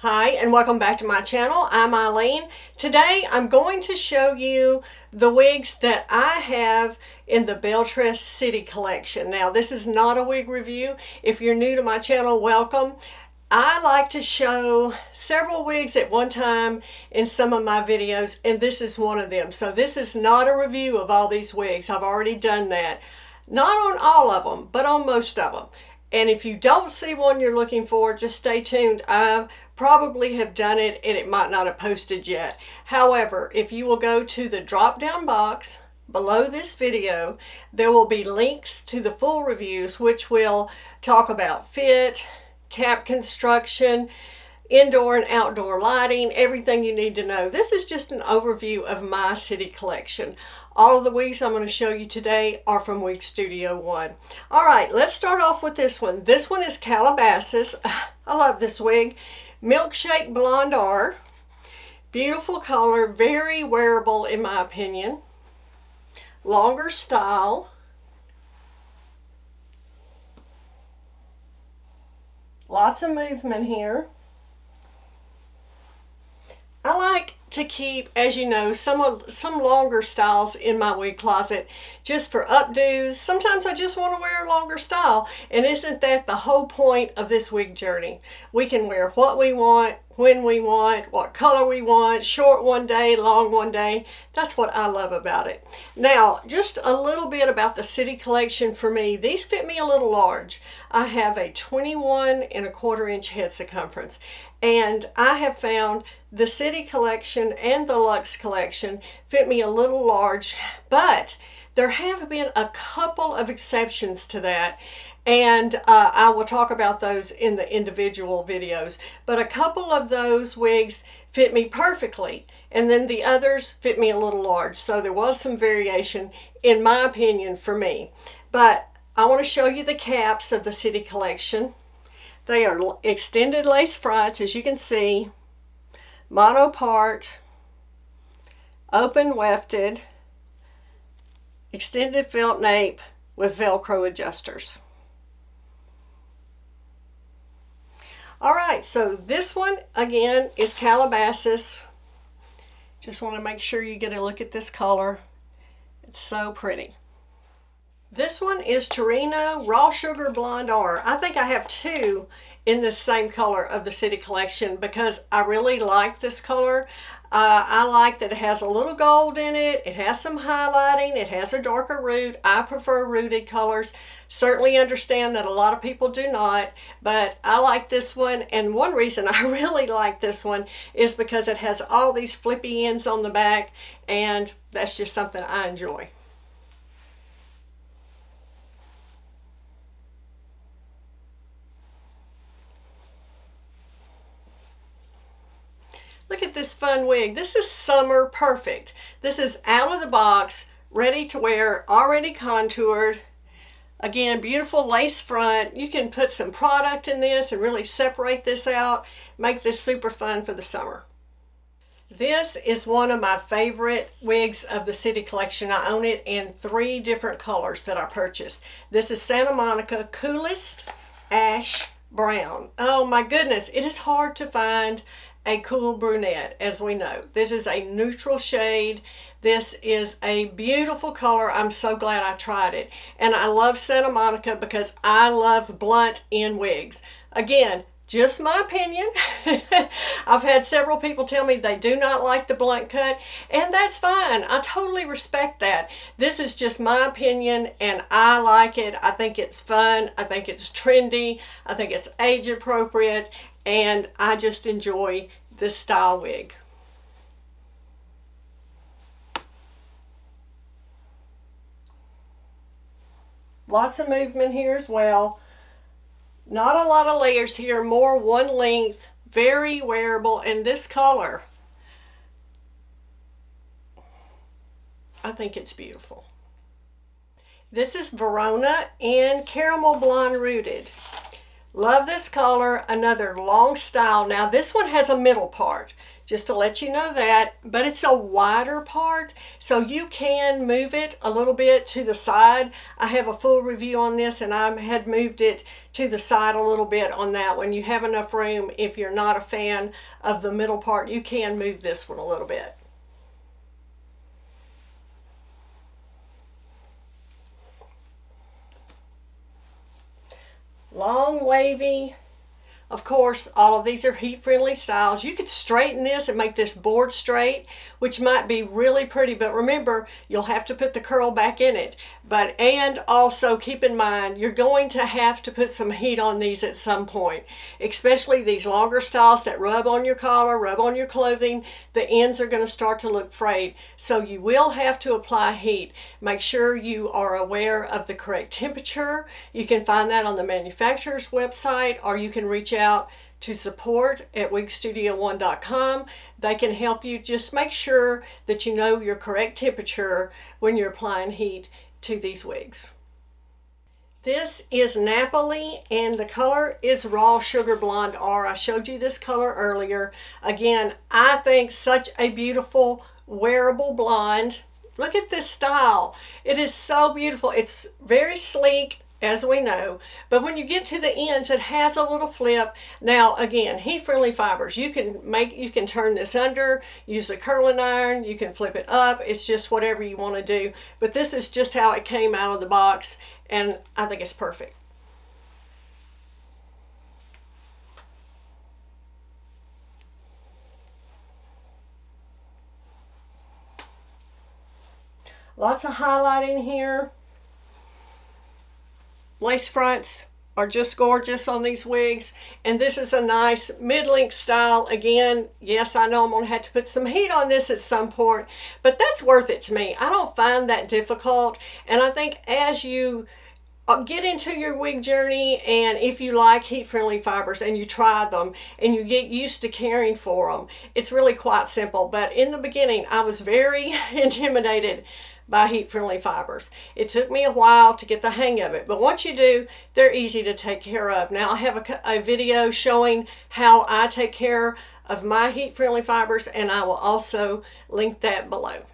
Hi, and welcome back to my channel. I'm Eileen. Today I'm going to show you the wigs that I have in the Belle Tress City Collection. Now, this is not a wig review. If you're new to my channel, welcome. I like to show several wigs at one time in some of my videos, and this is one of them. So this is not a review of all these wigs. I've already done that. Not on all of them, but on most of them. And if you don't see one you're looking for, just stay tuned. I probably have done it and it might not have posted yet. However, if you will go to the drop down box below this video, there will be links to the full reviews, which will talk about fit, cap construction, indoor and outdoor lighting, everything you need to know. This is just an overview of my city collection. All of the wigs I'm going to show you today are from Wig Studio One. All right, let's start off with this one. This one is Calabasas. I love this wig. Milkshake Blonde R. Beautiful color, very wearable in my opinion. Longer style. Lots of movement here. I like to keep, as you know, some longer styles in my wig closet just for updos. Sometimes I just want to wear a longer style, and isn't that the whole point of this wig journey? We can wear what we want, when we want, what color we want, short one day, long one day. That's what I love about it. Now, just a little bit about the City Collection for me. These fit me a little large. I have a 21¼ inch head circumference, and I have found the City Collection and the Luxe Collection fit me a little large, but there have been a couple of exceptions to that, and I will talk about those in the individual videos. But a couple of those wigs fit me perfectly, and then the others fit me a little large. So there was some variation, in my opinion, for me. But I want to show you the caps of the City Collection. They are extended lace fronts, as you can see, monopart, open wefted, extended felt nape with Velcro adjusters. All right, so this one again is Calabasas. Just want to make sure you get a look at this color. It's so pretty. This one is Torino Raw Sugar Blonde R. I think I have two in this same color of the City Collection because I really like this color. I like that it has a little gold in it. It has some highlighting. It has a darker root. I prefer rooted colors. Certainly understand that a lot of people do not, but I like this one. And one reason I really like this one is because it has all these flippy ends on the back, and that's just something I enjoy. Look at this fun wig. This is summer perfect. This is out of the box, ready to wear, already contoured. Again, beautiful lace front. You can put some product in this and really separate this out. Make this super fun for the summer. This is one of my favorite wigs of the City Collection. I own it in 3 different colors that I purchased. This is Santa Monica Coolest Ash Brown. Oh my goodness, it is hard to find a cool brunette, as we know. This is a neutral shade. This is a beautiful color. I'm so glad I tried it. And I love Santa Monica because I love blunt in wigs. Again, just my opinion. I've had several people tell me they do not like the blunt cut, and that's fine. I totally respect that. This is just my opinion, and I like it. I think it's fun. I think it's trendy. I think it's age appropriate, and I just enjoy this style wig. Lots of movement here as well. Not a lot of layers here, more one length, very wearable, and this color, I think it's beautiful. This is Verona in Caramel Blonde Rooted. Love this color. Another long style. Now this one has a middle part, just to let you know that, but it's a wider part, so you can move it a little bit to the side. I have a full review on this, and I had moved it to the side a little bit on that one. You have enough room. If you're not a fan of the middle part, you can move this one a little bit. Long, wavy. Of course, all of these are heat-friendly styles. You could straighten this and make this board straight, which might be really pretty, but remember, you'll have to put the curl back in it. And also keep in mind, you're going to have to put some heat on these at some point, especially these longer styles that rub on your collar, rub on your clothing. The ends are going to start to look frayed, so you will have to apply heat. Make sure you are aware of the correct temperature. You can find that on the manufacturer's website, or you can reach out to support at wigstudio1.com. They can help you. Just make sure that you know your correct temperature when you're applying heat to these wigs. This is Napoli, and the color is Raw Sugar Blonde R. I showed you this color earlier. Again, I think such a beautiful wearable blonde. Look at this style. It is so beautiful. It's very sleek, as we know, but when you get to the ends, it has a little flip. Now again, heat-friendly fibers. You can turn this under, use a curling iron, you can flip it up. It's just whatever you want to do, but this is just how it came out of the box, and I think it's perfect. Lots of highlighting here. Lace fronts are just gorgeous on these wigs, and this is a nice mid-length style. Again, yes, I know I'm going to have to put some heat on this at some point, but that's worth it to me. I don't find that difficult, and I think as you get into your wig journey, and if you like heat-friendly fibers and you try them and you get used to caring for them, it's really quite simple. But in the beginning, I was very intimidated by heat-friendly fibers. It took me a while to get the hang of it, but once you do, they're easy to take care of. Now I have a video showing how I take care of my heat-friendly fibers, and I will also link that below.